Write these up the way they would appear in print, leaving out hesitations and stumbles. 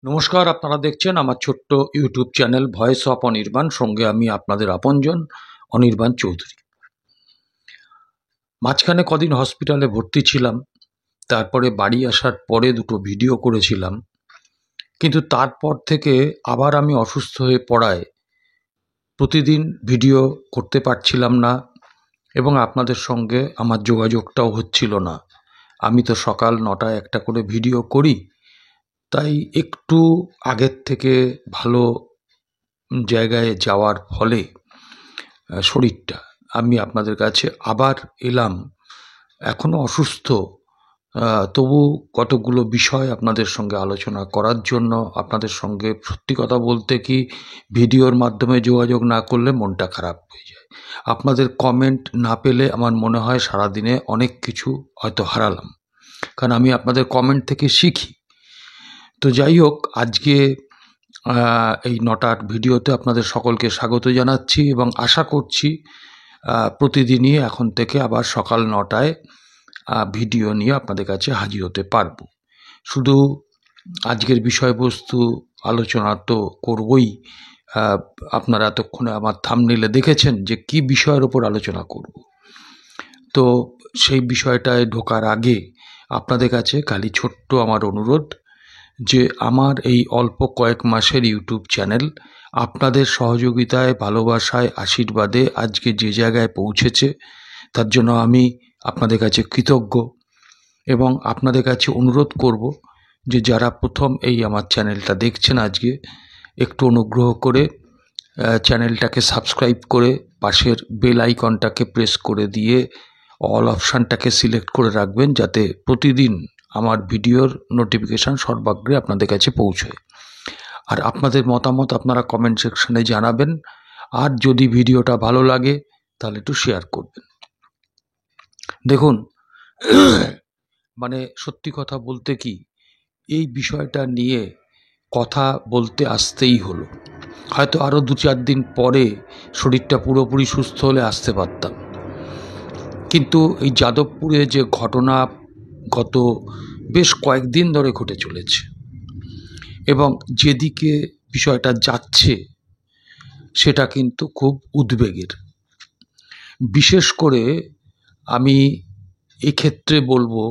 নমস্কার, আপনারা দেখছেন আমার ছোট্ট YouTube channel voice of Anirban. সঙ্গে আমি আপনাদের আপনজন অনির্বাণ চৌধুরী। মাঝখানে কদিন হসপিটালে ভর্তি ছিলাম, তারপরে বাড়ি আসার পরে দুটো ভিডিও করেছিলাম, কিন্তু তারপর থেকে আবার আমি অসুস্থ হয়ে পড়ায় প্রতিদিন ভিডিও করতে পারছিলাম না এবং আপনাদের সঙ্গে আমার যোগাযোগটাও হচ্ছিল না। আমি তো সকাল 9টায় একটা করে ভিডিও করি, তাই একটু আগের থেকে ভালো জায়গায় যাওয়ার ফলে শরীরটা আমি আপনাদের কাছে আবার এলাম। এখনও অসুস্থ, তবু কতগুলো বিষয় আপনাদের সঙ্গে আলোচনা করার জন্য। আপনাদের সঙ্গে সত্যি কথা বলতে কি, ভিডিওর মাধ্যমে যোগাযোগ না করলে মনটা খারাপ হয়ে যায়। আপনাদের কমেন্ট না পেলে আমার মনে হয় সারাদিনে অনেক কিছু হয়তো হারালাম, কারণ আমি আপনাদের কমেন্ট থেকে শিখি। তো যাই হোক, আজকে এই 9টার ভিডিওতে আপনাদের সকলকে স্বাগত জানাচ্ছি এবং আশা করছি প্রতিদিনই এখন থেকে আবার সকাল 9টায় ভিডিও নিয়ে আপনাদের কাছে হাজির হতে পারবো। শুধু আজকের বিষয়বস্তু আলোচনা তো করবই। আপনারা এতক্ষণে আমার থাম্বনেইলে দেখেছেন যে কি বিষয়ের ওপর আলোচনা করব। তো সেই বিষয়টায় ঢোকার আগে আপনাদের কাছে খালি ছোট্ট আমার অনুরোধ যে আমার এই অল্প কয়েক মাসের ইউটিউব চ্যানেল আপনাদের সহযোগিতায়, ভালোবাসায়, আশীর্বাদে আজকে যে জায়গায় পৌঁছেছে, তার জন্য আমি আপনাদের কাছে কৃতজ্ঞ এবং আপনাদের কাছে অনুরোধ করব যে যারা প্রথম এই আমার চ্যানেলটা দেখছেন আজকে, একটু অনুগ্রহ করে চ্যানেলটাকে সাবস্ক্রাইব করে পাশের বেল আইকনটাকে প্রেস করে দিয়ে অল অপশানটাকে সিলেক্ট করে রাখবেন, যাতে প্রতিদিন আমার ভিডিওর নোটিফিকেশান সর্বাগ্রে আপনাদের কাছে পৌঁছয়। আর আপনাদের মতামত আপনারা কমেন্ট সেকশনে জানাবেন। আর যদি ভিডিওটা ভালো লাগে তাহলে একটু শেয়ার করবেন। দেখুন, মানে সত্যি কথা বলতে কি, এই বিষয়টা নিয়ে কথা বলতে আসতেই হলো। হয়তো আরও 2-4 দিন পরে শরীরটা পুরোপুরি সুস্থ হলে আসতে পারতাম, কিন্তু এই যাদবপুরে যে ঘটনা গত বেশ কয়েকদিন ধরে ঘটে চলেছে এবং যেদিকে বিষয়টা যাচ্ছে সেটা কিন্তু খুব উদ্বেগের। বিশেষ করে আমি এক্ষেত্রে বলবো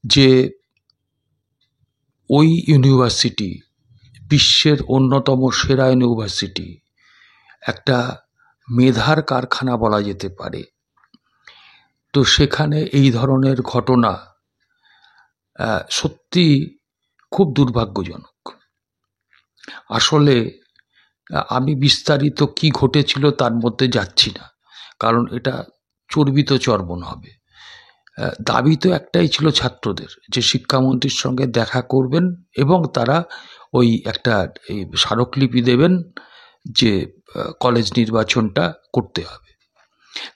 যে ওই ইউনিভার্সিটি, বিশ্বের অন্যতম সেরা ইউনিভার্সিটি, একটা মেধার কারখানা বলা যেতে পারে। তো সেখানে এই ধরনের ঘটনা সত্যি খুব দুর্ভাগ্যজনক। আসলে আমি বিস্তারিত কি ঘটেছিল তার মধ্যে যাচ্ছি না, কারণ এটা চর্বিত চর্বণ হবে। দাবি তো একটাই ছিল ছাত্রদের, যে শিক্ষামন্ত্রীর সঙ্গে দেখা করবেন এবং তারা ওই একটা এই স্মারকলিপি দেবেন যে কলেজ নির্বাচনটা করতে হবে।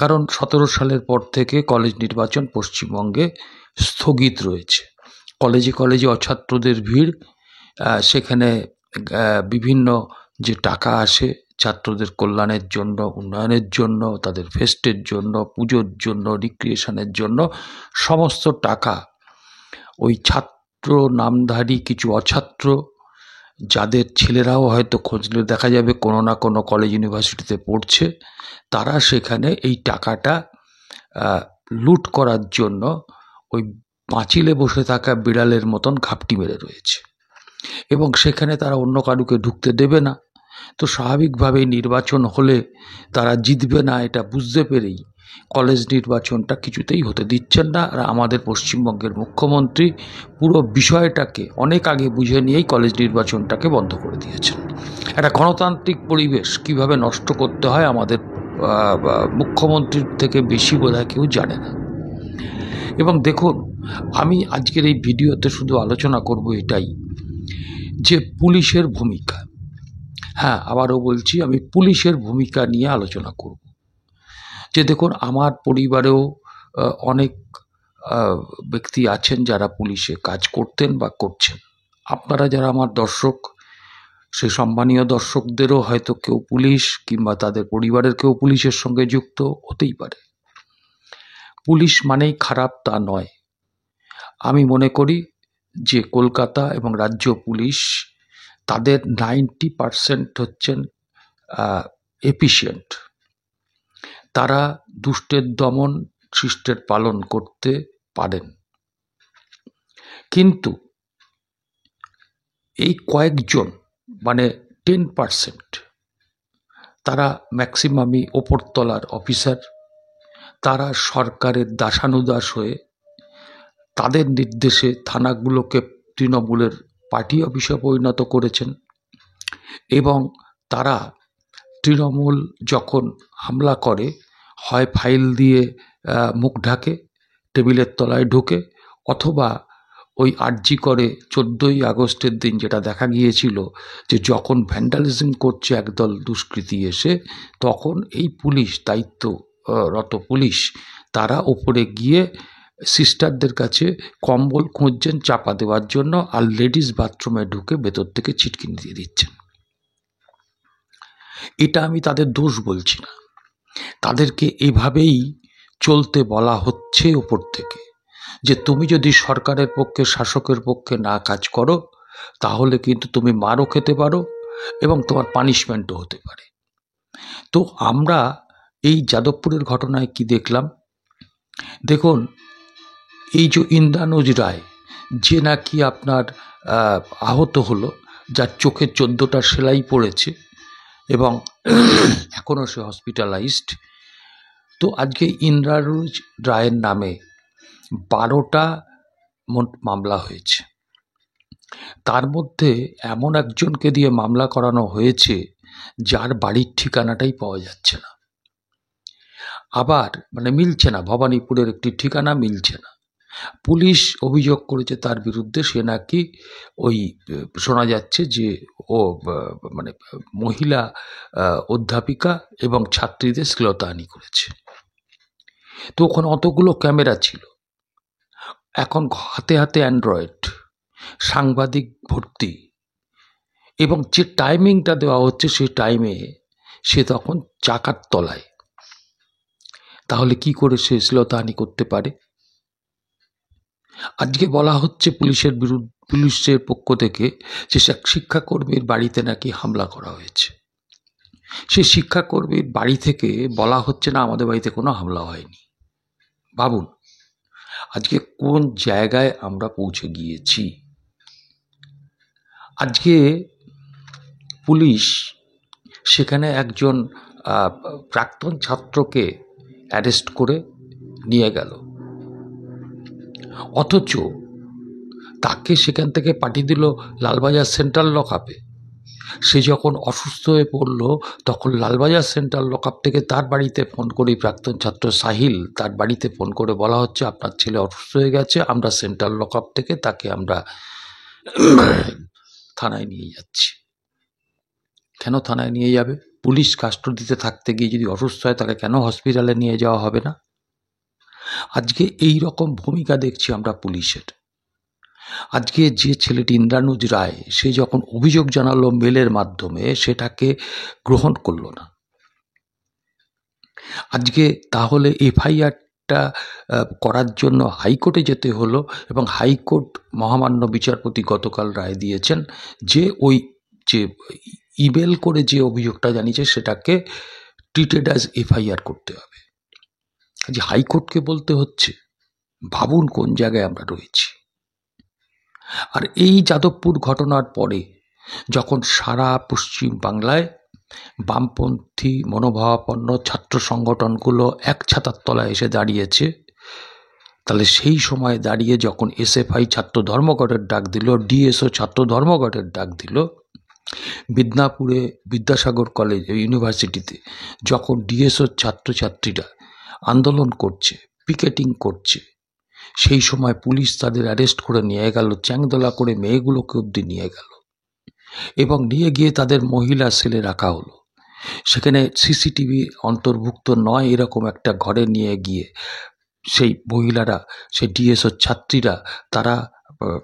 কারণ 17 সালের পর থেকে কলেজ নির্বাচন পশ্চিমবঙ্গে স্থগিত রয়েছে। কলেজে কলেজে অছাত্রদের ভিড়, সেখানে বিভিন্ন যে টাকা আসে ছাত্রদের কল্যাণের জন্য, উন্নয়নের জন্য, তাদের ফেস্টের জন্য, পুজোর জন্য, রিক্রিয়েশনের জন্য, সমস্ত টাকা ওই ছাত্র নামধারী কিছু অছাত্র, যাদের ছেলেরাও হয়তো খুঁজলে দেখা যাবে কোনো না কোনো কলেজ ইউনিভার্সিটিতে পড়ছে, তারা সেখানে এই টাকাটা লুট করার জন্য ওই পাঁচিলে বসে থাকা বিড়ালের মতন ঘাপটি মেরে রয়েছে এবং সেখানে তারা অন্য কারুকে ঢুকতে দেবে না। তো স্বাভাবিকভাবেই নির্বাচন হলে তারা জিতবে না এটা বুঝতে পেরেই কলেজ নির্বাচনটা কিছুতেই হতে দিচ্ছেন না। আর আমাদের পশ্চিমবঙ্গের মুখ্যমন্ত্রী পুরো বিষয়টাকে অনেক আগে বুঝে নিয়েই কলেজ নির্বাচনটাকে বন্ধ করে দিয়েছেন। একটা গণতান্ত্রিক পরিবেশ কিভাবে নষ্ট করতে হয় আমাদের মুখ্যমন্ত্রীর থেকে বেশি বোধহয় কেউ জানে না। এবং দেখুন, আমি আজকের এই ভিডিওতে শুধু আলোচনা করব এটাই, যে পুলিশের ভূমিকা। হ্যাঁ, আবারও বলছি, আমি পুলিশের ভূমিকা নিয়ে আলোচনা করব। যে দেখুন, আমার পরিবারেও অনেক ব্যক্তি আছেন যারা পুলিশে কাজ করতেন বা করছেন। আপনারা যারা আমার দর্শক, সেই সম্মানীয় দর্শকদেরও হয়তো কেউ পুলিশ কিংবা তাদের পরিবারের কেউ পুলিশের সঙ্গে যুক্ত হতেই পারে। পুলিশ মানেই খারাপ তা নয়। আমি মনে করি যে কলকাতা এবং রাজ্য পুলিশ তাদের 90% হচ্ছেন এফিশিয়েন্ট। তারা দুষ্টের দমন শিষ্টের পালন করতে পারেন, কিন্তু এই কয়েকজন মানে 10% তারা ম্যাক্সিমামই ওপরতলার অফিসার। তারা সরকারের দাসানুদাস হয়ে তাদের নির্দেশে থানাগুলোকে তৃণমূলের পার্টি অফিসে পরিণত করেছেন, এবং তারা তৃণমূল যখন হামলা করে হয় ফাইল দিয়ে মুখ ঢাকে, টেবিলের তলায় ঢুকে, অথবা ওই আরজি করে 14ই আগস্টের দিন যেটা দেখা গিয়েছিল যে যখন ভ্যান্ডালিজম করছে একদল দুষ্কৃতী এসে, তখন এই পুলিশ দায়িত্বরত পুলিশ তারা ওপরে গিয়ে সিস্টারদের কাছে কম্বল খুঁজছেন চাপা দেওয়ার জন্য, আর লেডিস বাথরুমে ঢুকে ভেতর থেকে ছিটকিনি দিয়ে দিচ্ছেন। এটা আমি তাদের দোষ বলছি না, তাদেরকে এভাবেই চলতে বলা হচ্ছে ওপর থেকে, যে তুমি যদি সরকারের পক্ষে শাসকের পক্ষে না কাজ করো তাহলে কিন্তু তুমি মারও খেতে পারো এবং তোমার পানিশমেন্টও হতে পারে। তো আমরা এই যাদবপুরের ঘটনায় কি দেখলাম? দেখুন, এই যে ইন্দ্রানুজ রায়, যে নাকি আপনার আহত হলো, যার চোখে 14টা সেলাই পড়েছে এবং এখনও সে হসপিটালাইজড, তো আজকে ইন্দ্রানুজ রায়ের নামে 12টা মামলা হয়েছে। তার মধ্যে এমন একজনকে দিয়ে মামলা করানো হয়েছে যার বাড়ির ঠিকানাটাই পাওয়া যাচ্ছে না, আবার মানে মিলছে না, ভবানীপুরের একটি ঠিকানা মিলছে না। পুলিশ অভিযোগ করেছে তার বিরুদ্ধে, সে নাকি ওই শোনা যাচ্ছে যে ও মানে মহিলা অধ্যাপিকা এবং ছাত্রীদের শ্লীলতাহানি করেছে। তো ওখানে অতগুলো ক্যামেরা ছিল, এখন হাতে হাতে অ্যান্ড্রয়েড, সাংবাদিক ভর্তি, এবং যে টাইমিংটা দেওয়া হচ্ছে সেই টাইমে সে তখন চাকার তলায়, তাহলে কি করে সে শ্লীলতাহানি করতে পারে? আজকে বলা হচ্ছে পুলিশের পক্ষ থেকে যে শিক্ষাকর্মীর বাড়িতে নাকি হামলা করা হয়েছে। সেই শিক্ষাকর্মীর বাড়ি থেকে বলা হচ্ছে না আমাদের বাড়িতে কোনো হামলা হয়নি। ভাবুন আজকে কোন জায়গায় আমরা পৌঁছে গিয়েছি। আজকে পুলিশ সেখানে একজন প্রাক্তন ছাত্রকে অ্যারেস্ট করে নিয়ে গেল, অথচ তাকে সেখান থেকে পাঠিয়ে দিল লালবাজার সেন্ট্রাল লকআপে। সে যখন অসুস্থ হয়ে পড়ল তখন লালবাজার সেন্ট্রাল লকআপ থেকে তার বাড়িতে ফোন করে, প্রাক্তন ছাত্র সাহিল তার বাড়িতে ফোন করে বলা হচ্ছে আপনার ছেলে অসুস্থ হয়ে গেছে, আমরা সেন্ট্রাল লকআপ থেকে তাকে আমরা থানায় নিয়ে যাচ্ছি। কেন থানায় নিয়ে যাবে? পুলিশ কাস্টডিতে থাকতে গিয়ে যদি অসুস্থ হয় তাকে কেন হসপিটালে নিয়ে যাওয়া হবে না? আজকে এই রকম ভূমিকা দেখছি আমরা পুলিশের। আজকে যে ছেলেটি ইন্দ্রানুজ রায়, সে যখন অভিযোগ জানালো মেলের মাধ্যমে, সেটাকে গ্রহণ করলো না। আজকে তাহলে এফআইআরটা করার জন্য হাইকোর্টে যেতে হলো, এবং হাইকোর্ট মহামান্য বিচারপতি গতকাল রায় দিয়েছেন যে ওই যে ইমেল করে যে অভিযোগটা জানিয়েছে সেটাকে ট্রিটেড অ্যাজ এফআইআর করতে হবে। যে হাইকোর্টকে বলতে হচ্ছে, ভাবুন কোন জায়গায় আমরা রয়েছি। আর এই যাদবপুর ঘটনার পরে যখন সারা পশ্চিম বাংলায় বামপন্থী মনোভাবাপন্ন ছাত্র সংগঠনগুলো এক ছাতার তলায় এসে দাঁড়িয়েছে, তাহলে সেই সময় দাঁড়িয়ে যখন এসএফআই ছাত্র ধর্মঘটের ডাক দিল, ডিএসও ছাত্র ধর্মঘটের ডাক দিল, মিদনাপুরে বিদ্যাসাগর কলেজ ইউনিভার্সিটিতে যখন ডিএসও ছাত্রছাত্রীরা আন্দোলন করছে, পিকেটিং করছে, সেই সময় পুলিশ তাদের অ্যারেস্ট করে নিয়ে গেল, চ্যাংদোলা করে মেয়েগুলোকে অবধি নিয়ে গেল, এবং নিয়ে গিয়ে তাদের মহিলা সেলে রাখা হলো। সেখানে সিসিটিভি অন্তর্ভুক্ত নয় এরকম একটা ঘরে নিয়ে গিয়ে সেই মহিলারা, সেই ডিএসও ছাত্রীরা, তারা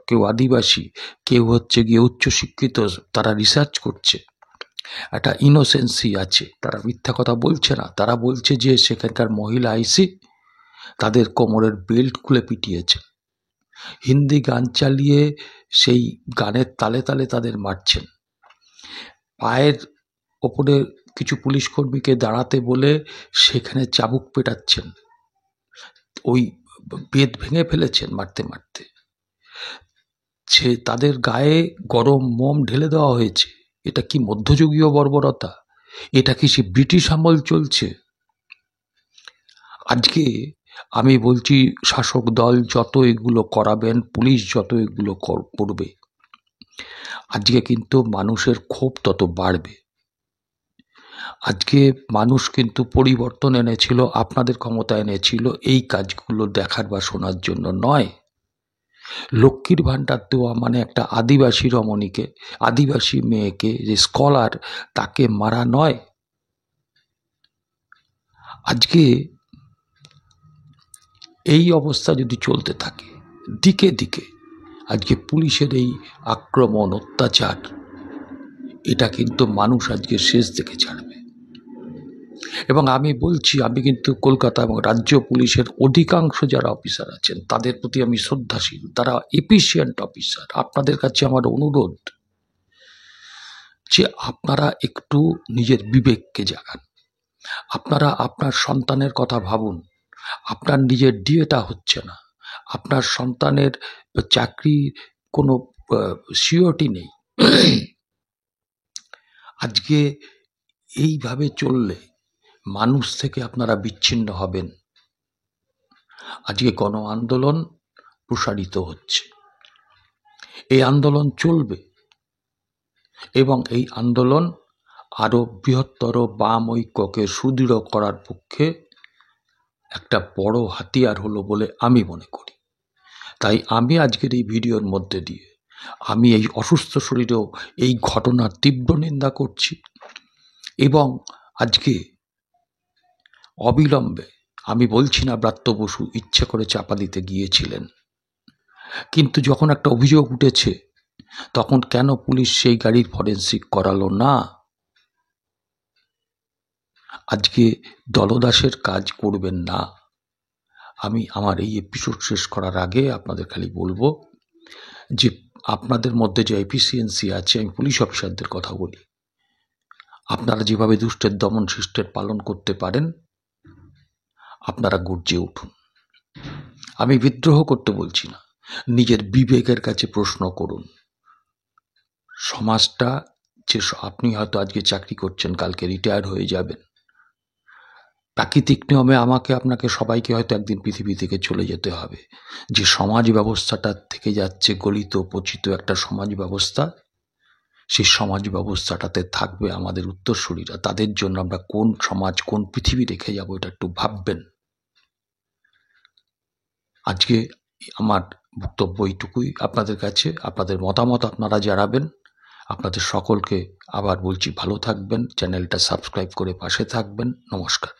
কেউ আদিবাসী, কেউ হচ্ছে গিয়ে উচ্চশিক্ষিত, তারা রিসার্চ করছে, একটা ইনোসেন্সি আছে, তারা মিথ্যা কথা বলছে না। তারা বলছে যে সেখানকার মহিলা আইসি তাদের কোমরের বেল্ট খুলে পিটিয়েছে, হিন্দি গান চালিয়ে সেই গানের তালে তালে তাদের মারছেন। পায়ের ওপরে কিছু পুলিশ কর্মীকে দাঁড়াতে বলে সেখানে চাবুক পেটাচ্ছেন, ওই বেত ভেঙে ফেলেছেন মারতে মারতে। সে তাদের গায়ে গরম মোম ঢেলে দেওয়া হয়েছে। এটা কি মধ্যযুগীয় বর্বরতা? এটা কি সে ব্রিটিশ আমল চলছে? আজকে আমি বলছি, শাসক দল যত এগুলো করাবেন, পুলিশ যত এগুলো করবে, আজকে কিন্তু মানুষের ক্ষোভ তত বাড়বে। আজকে মানুষ কিন্তু পরিবর্তন এনেছিল, আপনাদের ক্ষমতা এনেছিল এই কাজগুলো দেখার বা শোনার জন্য নয়। লক্ষ্মীর ভাণ্ডার দেওয়া মানে একটা আদিবাসী রমণীকে, আদিবাসী মেয়েকে, যে স্কলার, তাকে মারা নয়। আজকে এই অবস্থা যদি চলতে থাকে, দিকে দিকে আজকে পুলিশের এই আক্রমণ, অত্যাচার, এটা কিন্তু মানুষ আজকে শেষ দেখে ছাড়বে। এবং আমি বলছি, আমি কিন্তু কলকাতা এবং রাজ্য পুলিশের অধিকাংশ যারা অফিসার আছেন তাদের প্রতি আমি শ্রদ্ধাশীল, তারা এফিশিয়েন্ট অফিসার। আপনাদের কাছে আমার অনুরোধ যে আপনারা একটু নিজের বিবেককে জাগান। আপনারা আপনার সন্তানের কথা ভাবুন। আপনার নিজের ডিএটা হচ্ছে না, আপনার সন্তানের চাকরির কোনো সিওরিটি নেই। আজকে এইভাবে চললে মানুষ থেকে আপনারা বিচ্ছিন্ন হবেন। আজকে গণ আন্দোলন প্রসারিত হচ্ছে, এই আন্দোলন চলবে এবং এই আন্দোলন আরো বৃহত্তর বাম ঐক্যকে সুদৃঢ় করার পক্ষে একটা বড় হাতিয়ার হলো বলে আমি মনে করি। তাই আমি আজকের এই ভিডিওর মধ্যে দিয়ে আমি এই অসুস্থ শরীরেও এই ঘটনার তীব্র নিন্দা করছি এবং আজকে অবিলম্বে, আমি বলছি না ব্রাত্য বসু ইচ্ছে করে চাপা দিতে গিয়েছিলেন, কিন্তু যখন একটা অভিযোগ উঠেছে তখন কেন পুলিশ সেই গাড়ির ফরেন্সিক করালো না? আজকে দলদাসের কাজ করবেন না। আমি আমার এই এপিসোড শেষ করার আগে আপনাদের খালি বলবো যে আপনাদের মধ্যে যে এফিসিয়েন্সি আছে, আমি পুলিশ অফিসারদের কথা বলি, আপনারা যেভাবে দুষ্টের দমন শিষ্টের পালন করতে পারেন, আপনারা গর্জে উঠুন। আমি বিদ্রোহ করতে বলছি না, নিজের বিবেকের কাছে প্রশ্ন করুন। সমাজটা যে, আপনি হয়তো আজকে চাকরি করছেন, কালকে রিটায়ার হয়ে যাবেন, প্রাকৃতিক নিয়মে আমাকে, আপনাকে, সবাইকে হয়তো একদিন পৃথিবী থেকে চলে যেতে হবে। যে সমাজ ব্যবস্থাটা থেকে যাচ্ছে গলিত পচিত একটা সমাজ ব্যবস্থা, সেই সমাজ ব্যবস্থাটাতে থাকবে আমাদের উত্তরসূরিরা। তাদের জন্য আমরা কোন সমাজ, কোন পৃথিবী রেখে যাব, এটা একটু ভাববেন। আজকে আমার বক্তব্য এইটুকুই আপনাদের কাছে। আপনাদের মতামত আপনারা জানাবেন। আপনাদের সকলকে আবার বলছি, ভালো থাকবেন, চ্যানেলটা সাবস্ক্রাইব করে পাশে থাকবেন। নমস্কার।